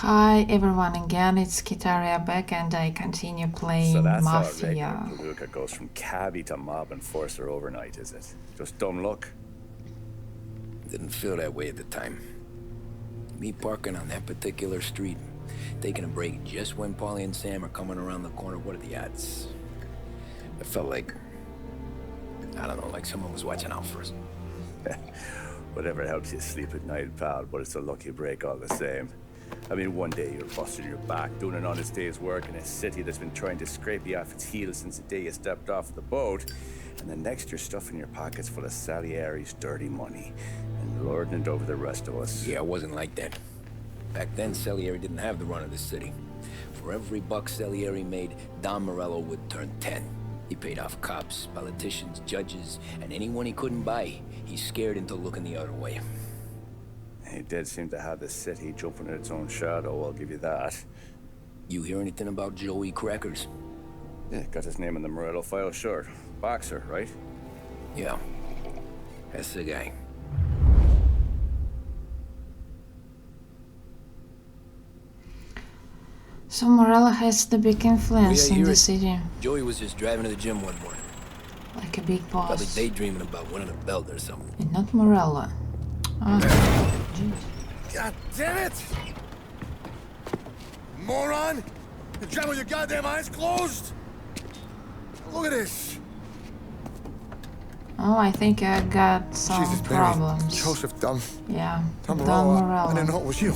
Hi everyone again, it's Kitaria back and I continue So playing that's how a regular Mafia. palooka goes from cabbie to mob enforcer overnight, is it? Just dumb luck? Didn't feel that way at the time. Me parking on that particular street, taking a break just when Paulie and Sam are coming around the corner, what are the odds? It felt like, I don't know, like someone was watching out for us. Whatever helps you sleep at night, pal, but it's a lucky break all the same. I mean, one day you're busting your back, doing an honest day's work in a city that's been trying to scrape you off its heels since the day you stepped off the boat, and the next you're stuffing your pockets full of Salieri's dirty money and lording it over the rest of us. Yeah, it wasn't like that. Back then, Salieri didn't have the run of the city. For every buck Salieri made, Don Morello would turn 10. He paid off cops, politicians, judges, and anyone he couldn't buy, he scared into looking the other way. He did seem to have the city jumping at its own shadow, I'll give you that. You hear anything about Joey Crackers? Yeah, got his name in the Morello file, sure. Boxer, right? Yeah, that's the guy. So Morella has the big influence in the city, Joey was just driving to the gym one morning. like a big Probably boss. daydreaming about winning a belt or something. And not Morella. Oh, jeez. God damn it! Moron! You're driving with your goddamn eyes closed? Look at this! Oh, I think I got some Jesus, Mary. problems. Joseph Dunn. Yeah, Don Don Morello. I didn't know Morella. it was you.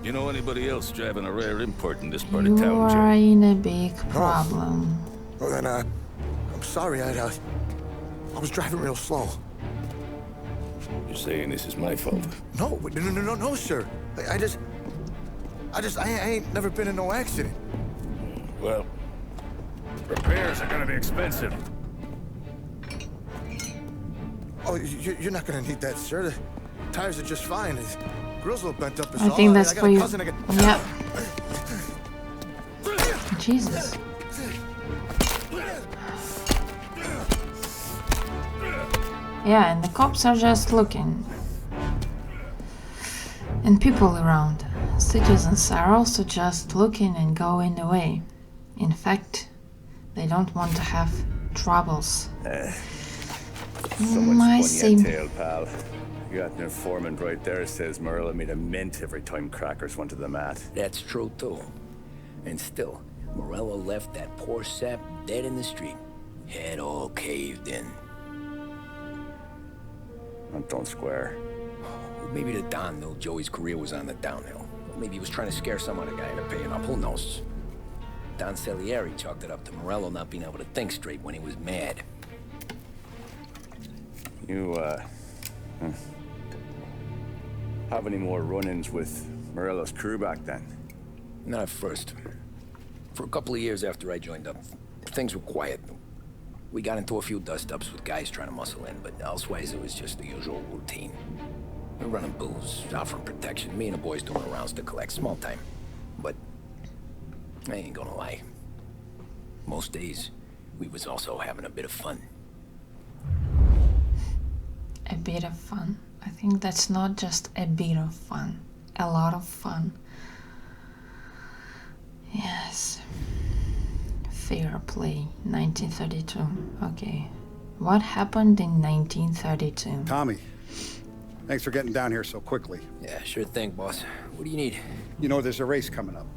You know anybody else driving a rare import in this part You of town, are Jay? in a big problem. Well, then, I'm sorry, I was driving real slow. You're saying this is my fault? No, sir. I ain't never been in no accident. Well, repairs are gonna be expensive. Oh, you're not gonna need that, sir. The tires are just fine. The grill's a little bent up. Is I all. think that's I got for a you. cousin that Yeah. Jesus. Yeah, and the cops are just looking. And people around. Citizens are also just looking and going away. In fact, they don't want to have troubles. Someone My spun you same. a tail, pal. You got an informant right there says Morello made a mint every time Crackers went to the mat. That's true, too. And still, Morello left that poor sap dead in the street. Head all caved in. Don't square. Maybe the Don knew Joey's career was on the downhill. Maybe he was trying to scare some other guy into paying up. Who knows? Don Salieri chalked it up to Morello not being able to think straight when he was mad. You, have any more run-ins with Morello's crew back then? Not at first. For a couple of years after I joined up, things were quiet. We got into a few dust-ups with guys trying to muscle in, but elsewise it was just the usual routine. We're running booze, offering protection, me and the boys doing rounds to collect small time. But I ain't gonna lie. Most days, we was also having a bit of fun. A bit of fun. I think that's not just a bit of fun. A lot of fun. Yes. Fair play. 1932. Okay. What happened in 1932? Tommy, thanks for getting down here so quickly. Yeah, sure thing, boss. What do you need? You know there's a race coming up.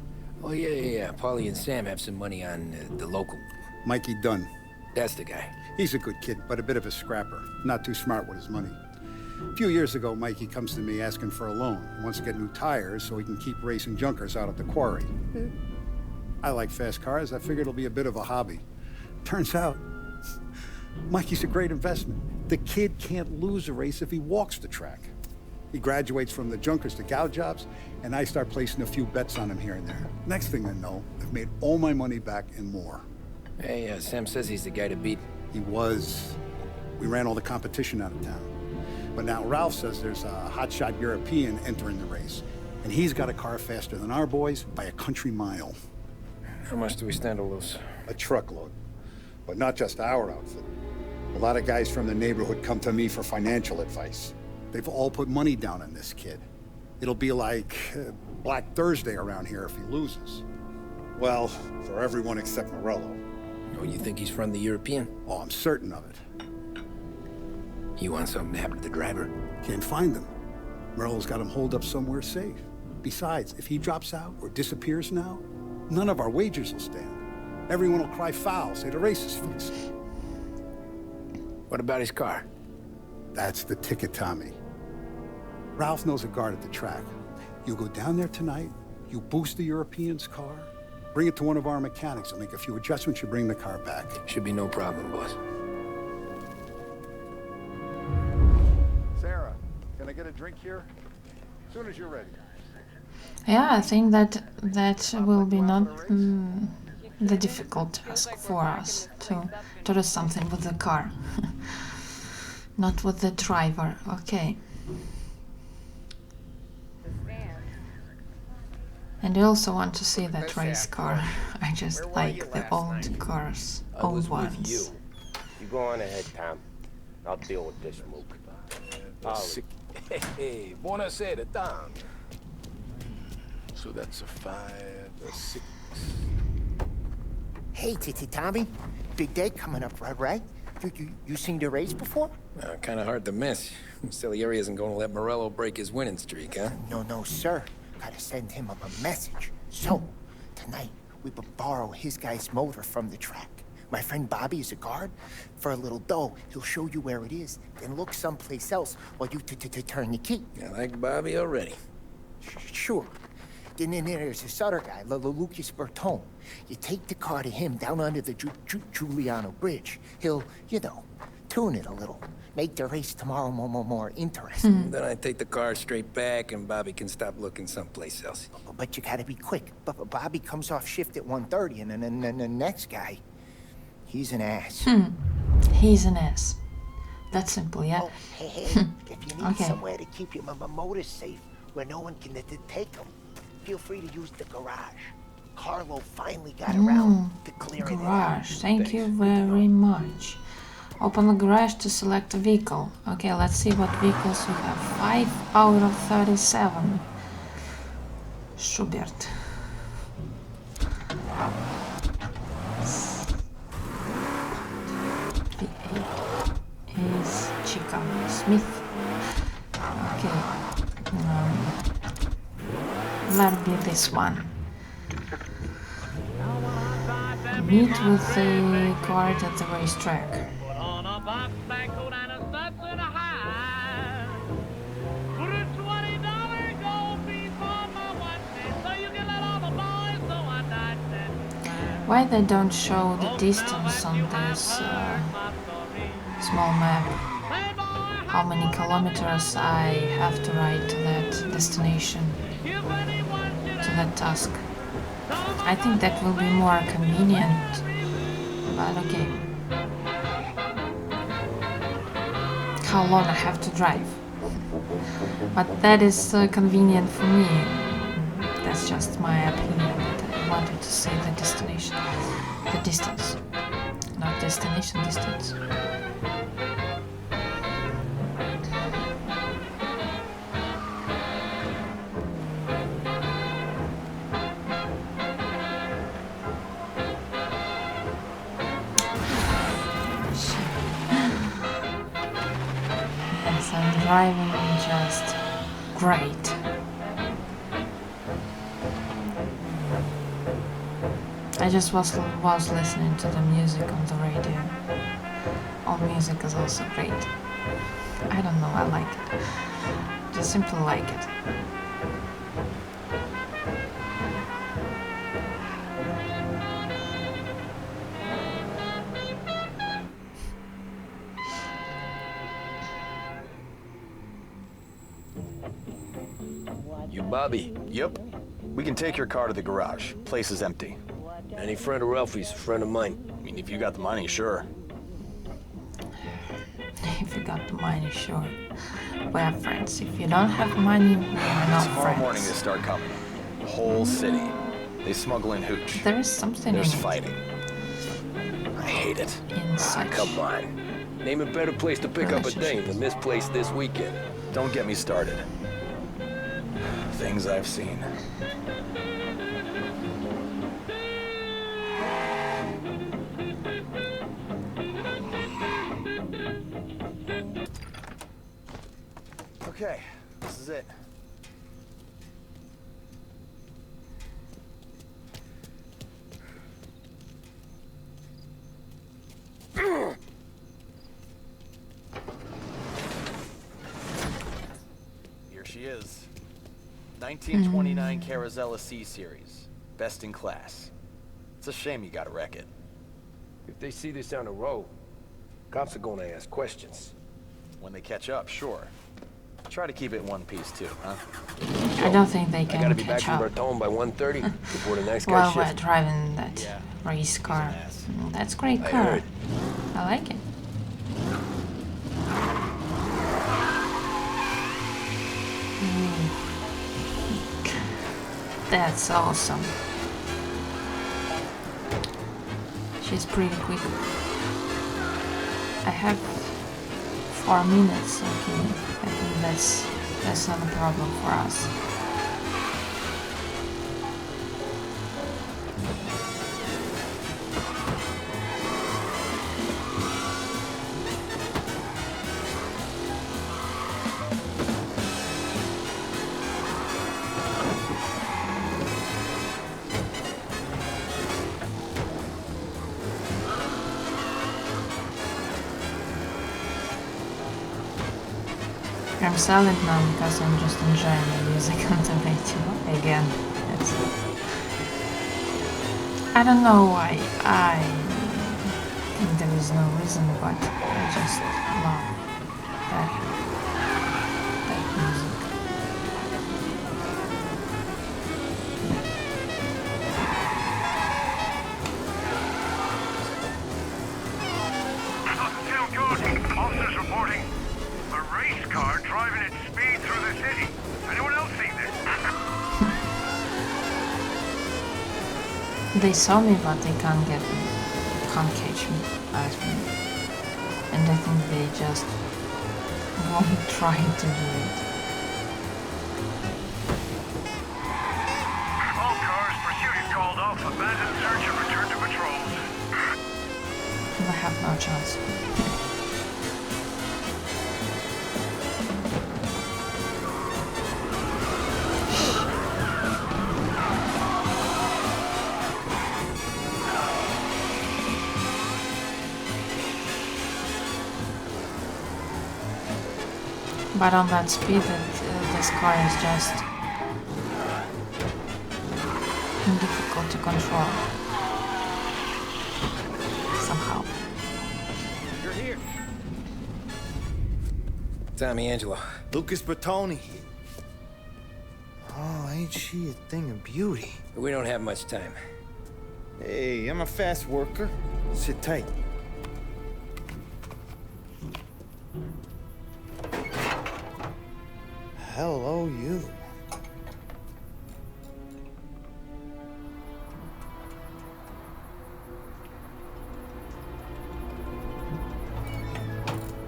Oh, yeah. Paulie and Sam have some money on the local. Mikey Dunn. That's the guy. He's a good kid, but a bit of a scrapper. Not too smart with his money. A few years ago, Mikey comes to me asking for a loan. He wants to get new tires so he can keep racing junkers out at the quarry. I like fast cars. I figured it'll be a bit of a hobby. Turns out, Mikey's a great investment. The kid can't lose a race if he walks the track. He graduates from the junkers to gal jobs, and I start placing a few bets on him here and there. Next thing I know, I've made all my money back and more. Hey, Sam says he's the guy to beat. He was. We ran all the competition out of town. But now Ralph says there's a hotshot European entering the race, and he's got a car faster than our boys by a country mile. How much do we stand to lose? A truckload. But not just our outfit. A lot of guys from the neighborhood come to me for financial advice. They've all put money down on this kid. It'll be like Black Thursday around here if he loses. Well, for everyone except Morello. Oh, you think he's from the European? Oh, I'm certain of it. You want something to happen to the driver? Can't find him. Morello's got him holed up somewhere safe. Besides, if he drops out or disappears now, none of our wagers will stand. Everyone will cry foul, say the race is fixed. What about his car? That's the ticket, Tommy. Ralph knows a guard at the track. You go down there tonight, you boost the European's car, bring it to one of our mechanics, and make a few adjustments, you bring the car back. Should be no problem, boss. Sarah, can I get a drink here? As soon as you're ready. Yeah, I think that will be not the difficult task for us to do something with the car. Not with the driver. Okay. And I also want to see that race car. I just like the old cars, old ones. You go on ahead, Tom. I'll deal with this mook. Hey, buonasera, Tom. So that's a 5, a 6. Hey, Tommy. Big day coming up, right? You seen the race before? Kind of hard to miss. Salieri isn't going to let Morello break his winning streak, huh? No, sir. Gotta send him a message. So, tonight, we borrow his guy's motor from the track. My friend Bobby is a guard. For a little dough, he'll show you where it is, then look someplace else while you turn the key. I like Bobby already. Sure. Then there's this other guy, Lucas Bertone. You take the car to him down under the Giuliano Bridge. He'll, tune it a little. Make the race tomorrow more interesting. Then I take the car straight back and Bobby can stop looking someplace else. But you gotta be quick. But Bobby comes off shift at 1:30, and then the next guy, he's an ass. He's an ass. That's simple, yeah? Oh, hey, if you need somewhere to keep your motor safe, where no one can take them, feel free to use the garage. Carlo finally got around to clearing garage. Thank you very much. Open the garage to select a vehicle. Okay, let's see what vehicles we have. 5 out of 37. Schubert. V8 is Chicago Smith. Okay. That'll be this one. Meet with the guard at the racetrack. Why they don't show the distance on this small map? How many kilometers I have to ride to that destination, to that task? I think that will be more convenient, but okay. How long I have to drive? But that is convenient for me. That's just my opinion. I wanted to say the destination, the distance, not destination, distance. Yes, I'm driving just great. I just was listening to the music on the radio. All music is also great. I don't know, I like it. Just simply like it. You Bobby? Yep. We can take your car to the garage. Place is empty. Any friend of Ralphie's, a friend of mine. I mean, if you got the money, sure. If you got the money, sure. We are friends. If you don't have money, we are not Tomorrow friends. morning they start coming. The whole city. They smuggle in hooch. There is something There's in fighting. I hate it. it. In such. Come on. Name a better place to pick up a dame than this place this weekend. Don't get me started. Things I've seen. Okay, this is it. Here she is. 1929 Carazella C series. Best in class. It's a shame you gotta wreck it. If they see this on the road, cops are gonna ask questions. When they catch up, sure. Try to keep it in one piece too, huh? I don't think they I can gotta be back catch from up Bertone by 1:30 before the next guy while we're shifts. driving that Yeah, race he's car. an ass. That's a great I car. heard. I like it. Ooh. That's awesome. She's pretty quick. I have 4 minutes, okay. I think that's not a problem for us. I'm silent now because I'm just enjoying the music on the radio again. I don't know why. I think there is no reason, but I just love that music. Town code. Officers reporting a race car driving at speed through the city. Anyone else seen this? They saw me, but they can't get me, can't catch me, as me. And I think they just won't try to do it. All cars, pursuit is called off. Abandon search and return to patrols. I have no chance. But on that speed, this car is just difficult to control somehow. You're here. Tommy Angelo. Lucas Bertoni. Oh, ain't she a thing of beauty? We don't have much time. Hey, I'm a fast worker. Sit tight. Hello, you.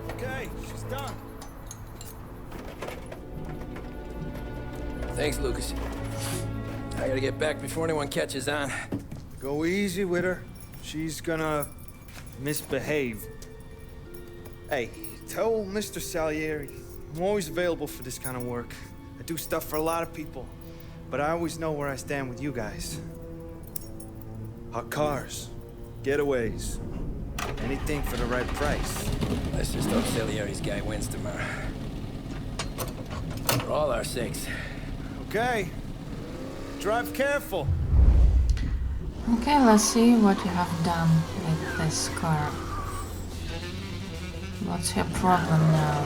Okay, she's done. Thanks, Lucas. I gotta get back before anyone catches on. Go easy with her. She's gonna misbehave. Hey, tell Mr. Salieri I'm always available for this kind of work. I do stuff for a lot of people, but I always know where I stand with you guys. Hot cars, getaways, anything for the right price. Let's just hope Salieri's guy wins tomorrow. For all our sakes. Okay. Drive careful. Okay, let's see what you have done with this car. What's your problem now?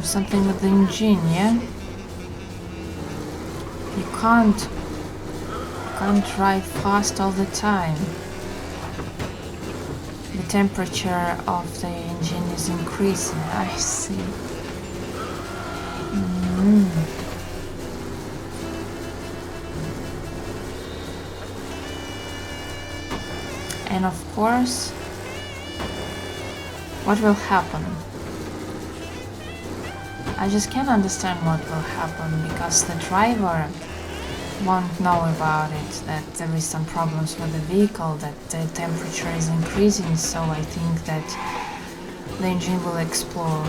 Something with the engine, yeah? You can't drive fast all the time. The temperature of the engine is increasing, I see. And of course, what will happen? I just can't understand what will happen because the driver won't know about it, that there is some problems with the vehicle, that the temperature is increasing, so I think that the engine will explode.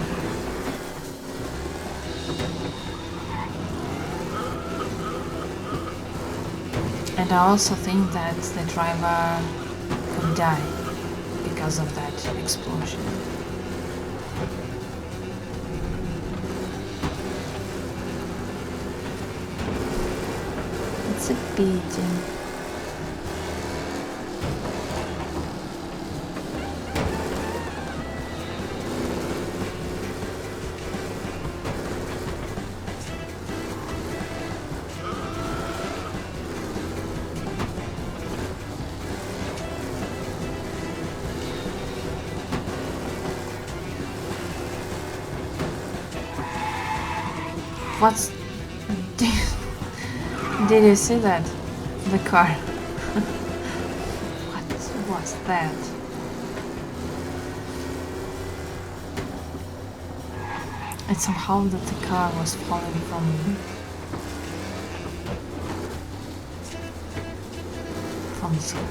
And I also think that the driver could die because of that explosion. It's a beating. What's... Did you see that? The car. What was that? It's somehow that the car was falling from the sky.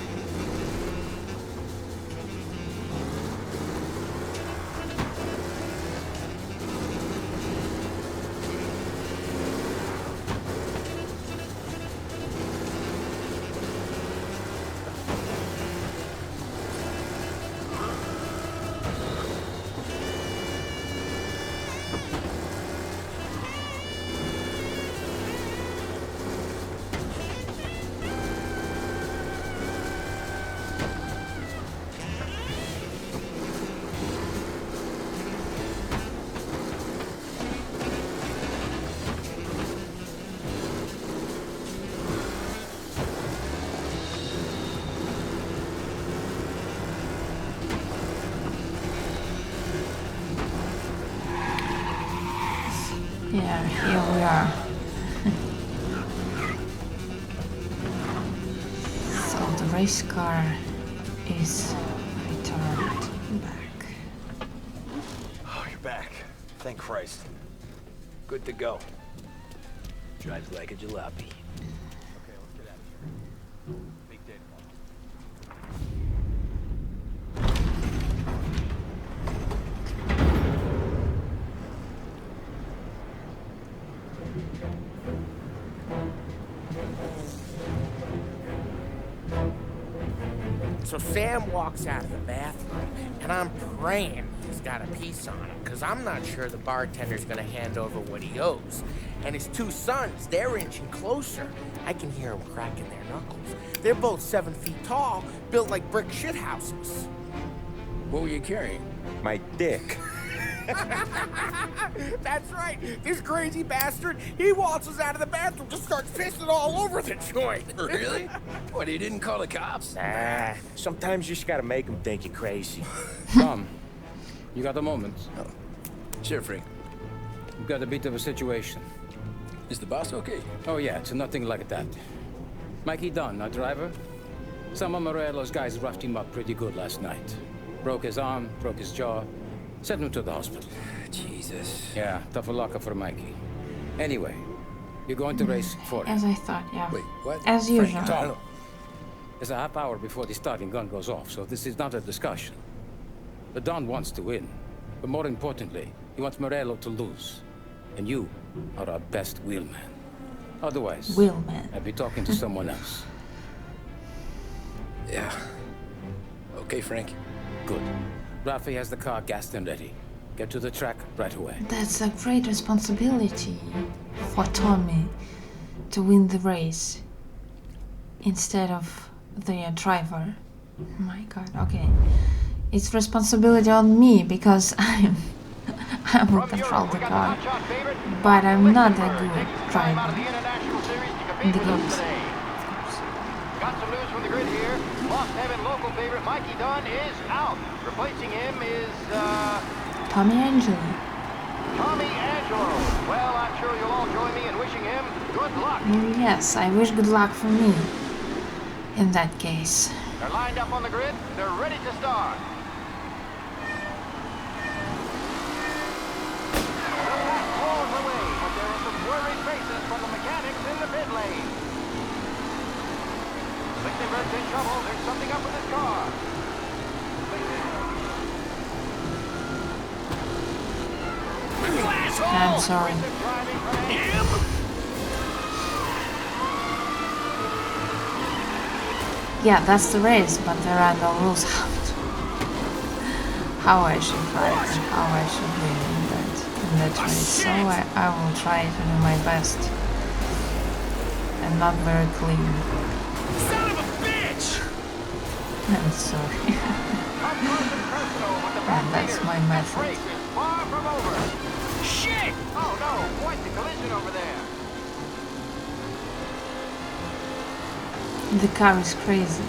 Yeah, here we are. So the race car is returned back. Oh, you're back. Thank Christ. Good to go. Drives like a jalopy. Okay, let's get out of here. Big day tomorrow. So Sam walks out of the bathroom, and I'm praying he's got a piece on him, because I'm not sure the bartender's gonna hand over what he owes. And his two sons, they're inching closer. I can hear them cracking their knuckles. They're both 7 feet tall, built like brick shithouses. What were you carrying? My dick. That's right. This crazy bastard, he waltzes out of the bathroom, just starts pissing all over the joint. Really? What, he didn't call the cops? Ah, sometimes you just gotta make them think you're crazy. Tom, you got a moment? Oh. Sure, Frank. We've got a bit of a situation. Is the boss okay? Oh yeah, it's nothing like that. Mikey Dunn, our driver. Some of Morello's guys roughed him up pretty good last night. Broke his arm, broke his jaw. Sent him to the hospital. Jesus. Yeah, tough luck for Mikey. Anyway, you're going to race for him. As I thought, yeah. Wait, what? As usual. Tom, there's a half hour before the starting gun goes off, so this is not a discussion. The Don wants to win, but more importantly, he wants Morello to lose. And you are our best wheelman. Otherwise, Wheelman. I'd be talking to someone else. Yeah. Okay, Frank. Good. Rafi has the car gassed and ready. Get to the track right away. That's a great responsibility for Tommy to win the race instead of the driver. Oh my god, okay. It's responsibility on me because I will control the car. But I'm not a good driver. In the games. Got some news from the grid here. Lost Heaven local favorite Mikey Dunn is out. Replacing him is, Tommy Angelo. Tommy Angelo. Well, I'm sure you'll all join me in wishing him good luck. Yes, I wish good luck for me. In that case. They're lined up on the grid. They're ready to start. The pack I'm sorry. Yeah, that's the race, but there are no rules how I should drive and how I should win in that race. So I will try to do my best. And not very clean. Son of a bitch! I'm sorry. And that's my method. Far from over. Shit! Oh no, quite the collision over there. The car is crazy.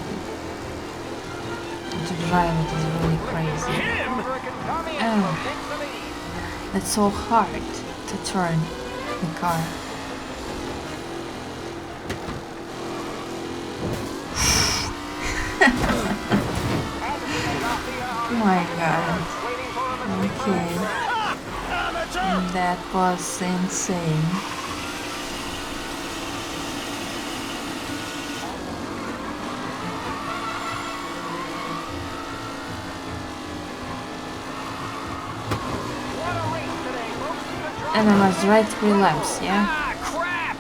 To drive it is really crazy. It's so hard to turn the car. My god. Okay. That was insane. And I must ride 3 laps, yeah? Ah, crap!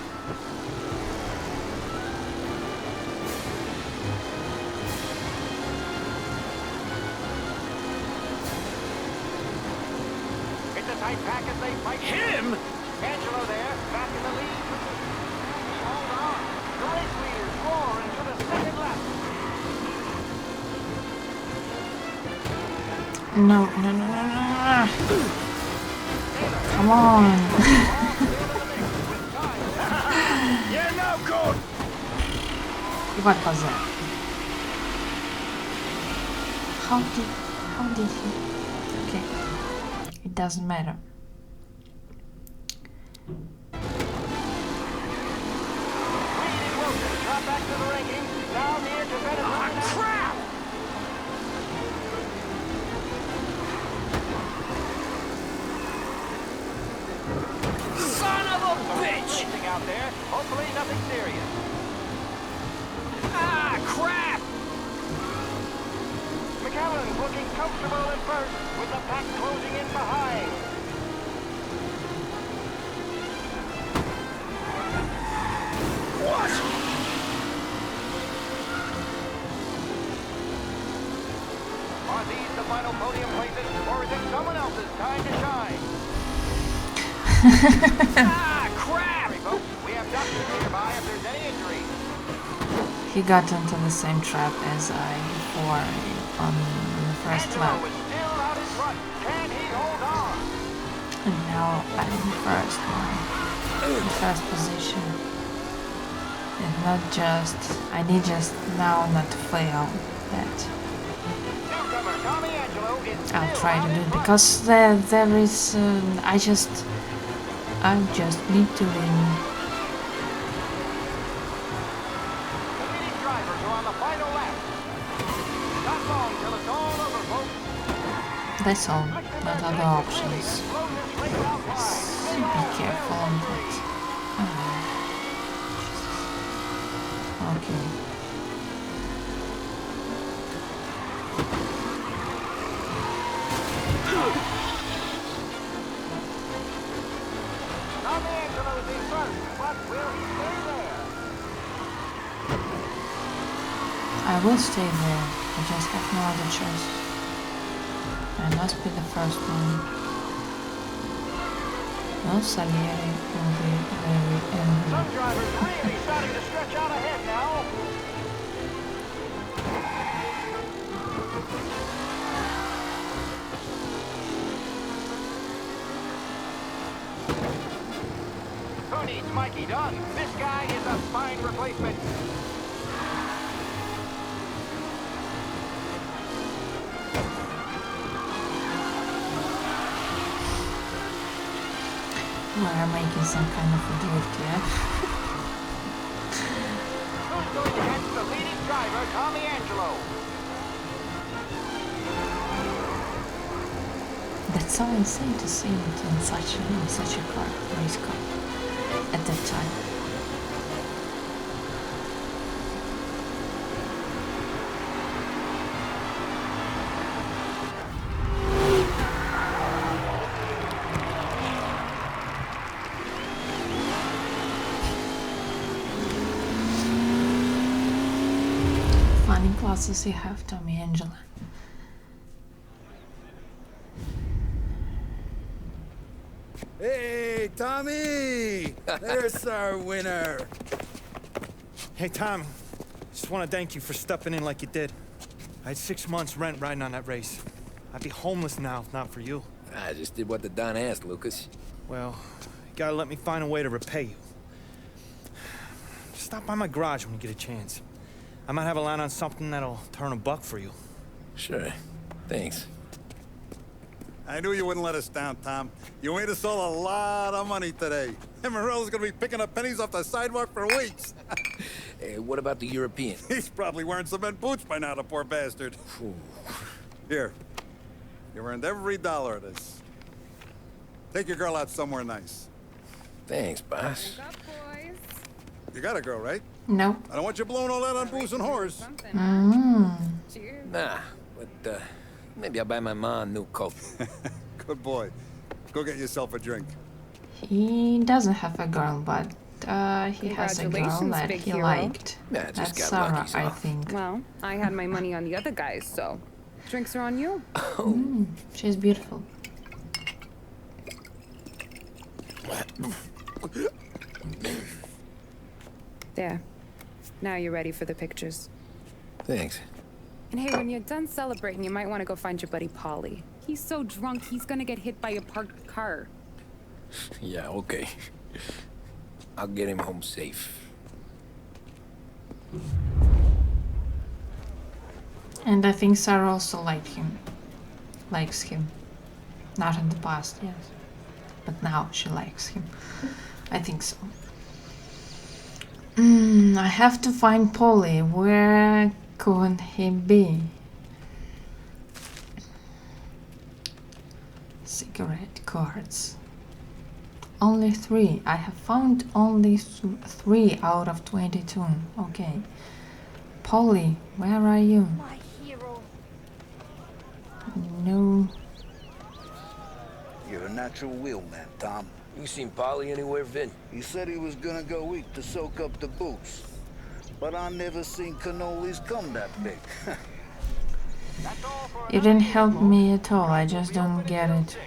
It's a tight pack as they fight. Him? Angelo there, back in the lead. Hold on. The race leaders roar into the second lap. No, no, no, no, no. Come on. You're no good! What was that? How did he? Okay. It doesn't matter. Drop back to the rankings. Now near competitive. Crap! Son of a bitch! Out there. Hopefully nothing serious. Ah, crap! McAllen's looking comfortable in first, with the pack closing in behind. What? Are these the final podium places, or is it someone else's time to shine? Ah, crap! We have doctors nearby if there's any injury. He got into the same trap as I before on the first lap. Still out in front. Can he hold on? And now I'm the first one. The first position. And not just... I need just now not to fail that. Newcomer Tommy Angelo is I'll try to do it because there is... I just need to win. The leading drivers are on the final lap. Not long till it's all over, folks. That's all, not other options. Be careful on that. Okay. Tommy Angelo is in front, but will he stay there? I will stay there. I just have no other choice. I must be the first one. No, Salieri will be very angry. Some drivers really starting to stretch out ahead now. Who needs Mikey Dunn? This guy is a fine replacement. We're making some kind of a drift, yeah? Who's going to catch the leading driver, Tommy Angelo? That's so insane to see it in such a car, race car, at that time. classes you have, Tommy, Angela? Hey, Tommy! There's our winner. Hey, Tom. Just want to thank you for stepping in like you did. I had 6 months rent riding on that race. I'd be homeless now if not for you. I just did what the Don asked, Lucas. Well, you gotta let me find a way to repay you. Stop by my garage when you get a chance. I might have a line on something that'll turn $1 for you. Sure. Thanks. I knew you wouldn't let us down, Tom. You made us all a lot of money today. And Morello's gonna be picking up pennies off the sidewalk for weeks. Hey, what about the European? He's probably wearing cement boots by now, the poor bastard. Here. You earned every dollar of this. Take your girl out somewhere nice. Thanks, boss. You got a girl, right? No. I don't want you blowing all that on booze and whores. Nah, but maybe I'll buy my mom a new coat. Good boy. Go get yourself a drink. He doesn't have a girl, but he has a girl that big he hero. liked. Yeah, just That's got Sarah, lucky, so. I think. Well, I had my money on the other guys, so drinks are on you. She's beautiful. There. Now you're ready for the pictures. Thanks. And hey, when you're done celebrating, you might want to go find your buddy Paulie. He's so drunk, he's gonna get hit by a parked car. Yeah, okay. I'll get him home safe. And I think Sarah also likes him. Not in the past, yes. But now she likes him. I think so. I have to find Polly. Where could he be? Cigarette cards. Only 3. I have found only 3 out of 22. Okay. Polly, where are you? My hero. No. You're a natural wheelman, Tom. You seen Polly anywhere, Vin? He said he was gonna go eat to soak up the boots. But I never seen cannolis come that big. You didn't help me at all. I just don't get it.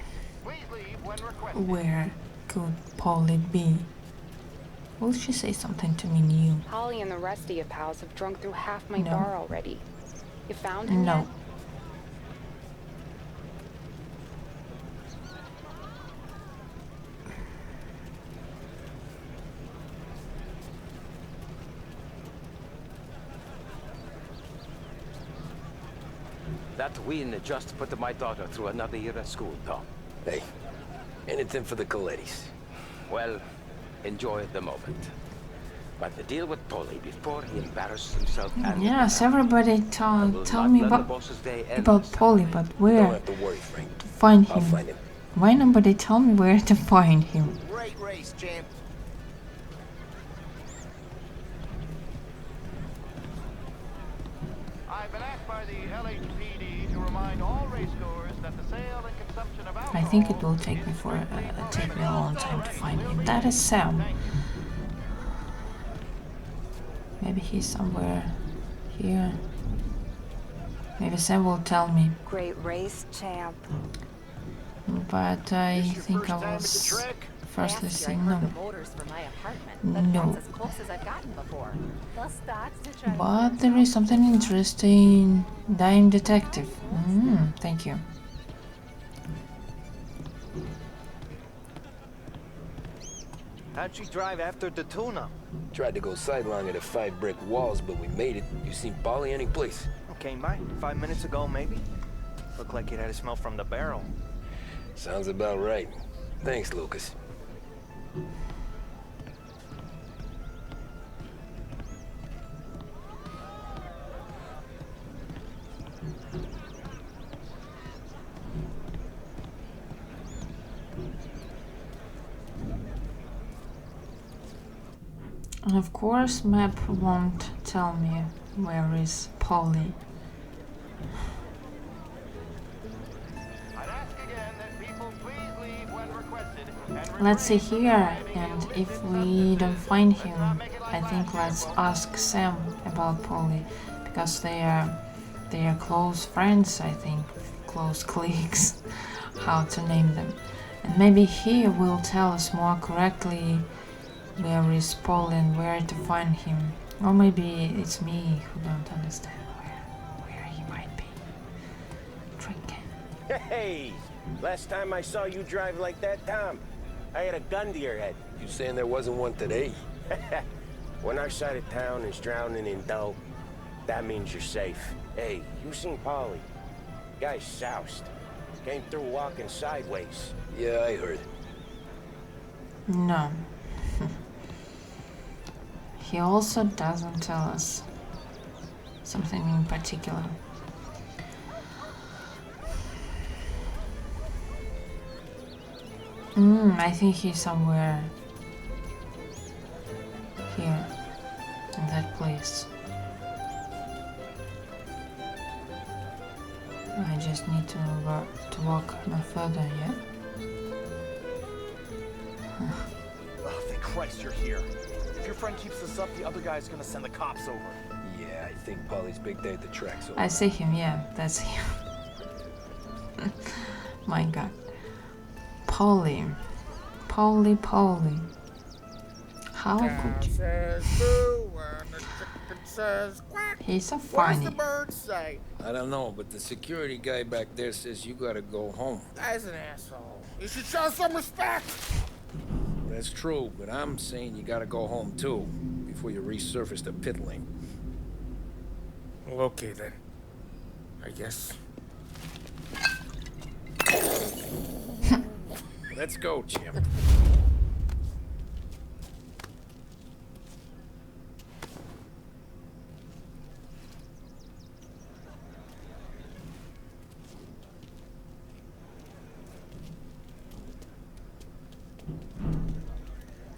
Where could Polly be? Will she say something to me new? Holly and the rest of your pals have drunk through half my No. bar already. You found him No. yet? That win just put my daughter through another year at school, Tom. Hey, anything for the Colettis. Well, enjoy the moment. But the deal with Polly before he embarrasses himself and Yes, everybody tell not me let the about boss's day end. Polly, but Don't where have to worry, Frank. to find I'll him? find him. Why nobody tell me where to find him? Great race, champ. I've been asked by the LHPD to remind all racegoers that the sale and consumption of alcohol I think it will take me a long time to find him. That is Sam. Maybe he's somewhere here. Maybe Sam will tell me. Great race, champ. But I think I will firstly say no. No. As close as I've gotten before. Plus that's to try. But there is something interesting. Dime detective. Thank you. How'd she drive after the tuna? Tried to go sidelong at the 5 brick walls, but we made it. You seen Polly any place? Came by 5 minutes ago, maybe. Looked like it had a smell from the barrel. Sounds about right. Thanks, Lucas. And of course, map won't tell me where is Polly. Let's see here, and if we don't find him, I think let's ask Sam about Polly, because they are close friends, I think, close colleagues, how to name them. And maybe he will tell us more correctly where is Paul and where to find him. Or maybe it's me who don't understand where he might be. Drinking. Hey! Last time I saw you drive like that, Tom, I had a gun to your head. You saying there wasn't one today? When our side of town is drowning in dough, that means you're safe. Hey, you seen Polly? Guy's soused. Came through walking sideways. Yeah, I heard. No. He also doesn't tell us something in particular. I think he's somewhere here, in that place. I just need to walk no further, yeah? Oh, thank Christ you're here. If your friend keeps this up, the other guy's gonna send the cops over. Yeah, I think Polly's big day at the track's over. I see him, yeah, that's him. My god. Polly. How could you? He's so funny. What does the bird say? I don't know, but the security guy back there says you gotta go home. Guy's an asshole. You should show some respect. That's true, but I'm saying you gotta go home too, before you resurface the pit lane. Well, okay then. I guess. Let's go, champ.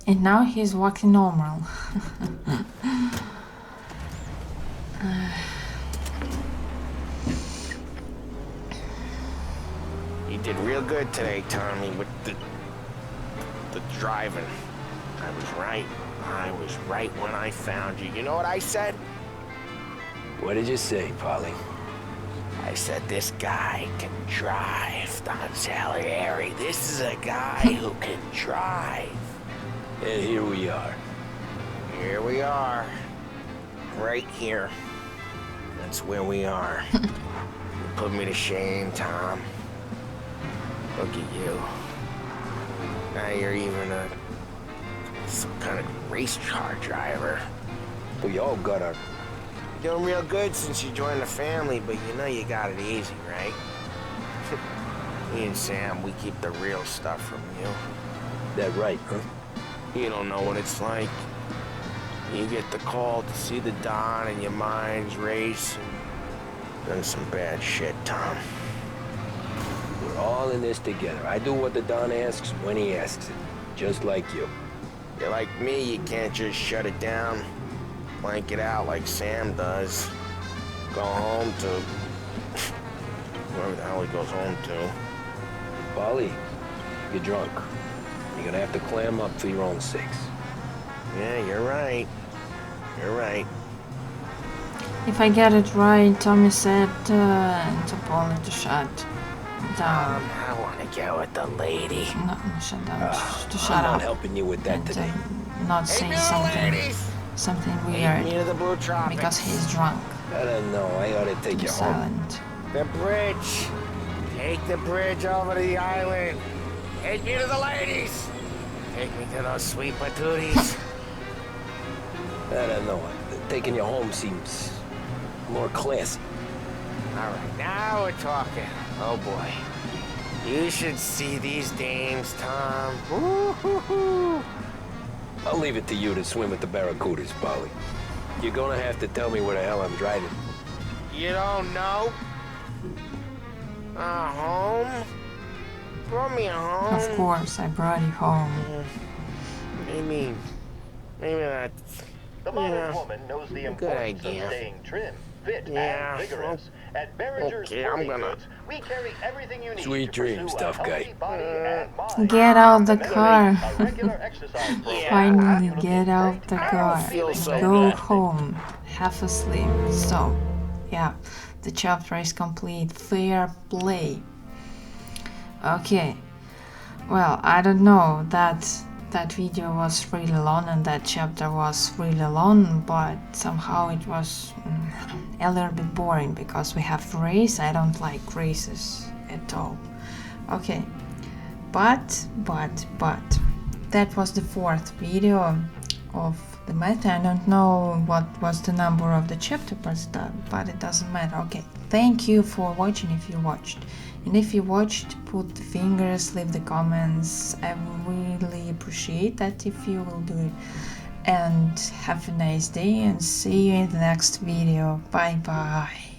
And now he's walking normal. You did real good today, Tommy, with the driving. I was right. I was right when I found you. You know what I said? What did you say, Polly? I said this guy can drive, Don Salieri. This is a guy who can drive. And here we are. Here we are. Right here. That's where we are. You put me to shame, Tom. Look at you. Now you're even some kind of race car driver. We all got our... You're doing real good since you joined the family, but you know you got it easy, right? Me and Sam, we keep the real stuff from you. That right, huh? You don't know what it's like. You get the call to see the Don and your mind's race and done some bad shit, Tom. We're all in this together. I do what the Don asks when he asks it. Just like you. You're like me, you can't just shut it down, blank it out like Sam does. Go home to... wherever the hell he goes home to. Polly, you're drunk. You're gonna have to clam up for your own sakes. Yeah, you're right. You're right. If I get it right, Tommy said to Polly to shut down. I want to get with the lady. No, shut down. To shut I'm up. not helping you with that And, today. not say something weird Me to the Blue Tropics. because he's drunk. I don't know. I ought to take you home. Silent. The bridge. Take the bridge over to the island. Take me to the ladies. Take me to those sweet patooties. I don't know. Taking you home seems more classy. All right, now we're talking. Oh boy. You should see these dames, Tom. Woo-hoo-hoo. I'll leave it to you to swim with the barracudas, Polly. You're gonna have to tell me where the hell I'm driving. You don't know? Home? Brought me home. Of course, I brought you home. Maybe that's... The modern woman knows the importance of staying trim, fit, and vigorous. At Behringer's Sporting Goods, we carry everything you need Sweet to pursue dreams, a tough healthy guy. body and mind. Get out the car. A regular exercise program. Finally, get out the car. feel so Go good. home. half asleep. So, yeah, the chapter is complete. Fair play. Okay. Well, I don't know, that video was really long and that chapter was really long, but somehow it was a little bit boring because we have race. I don't like races at all. Okay, but that was the 4th video of the meta. I don't know what was the number of the chapter, but it doesn't matter. Okay, thank you for watching if you watched. And if you watched, put the fingers, leave the comments. I really appreciate that if you will do it. And have a nice day and see you in the next video. Bye bye.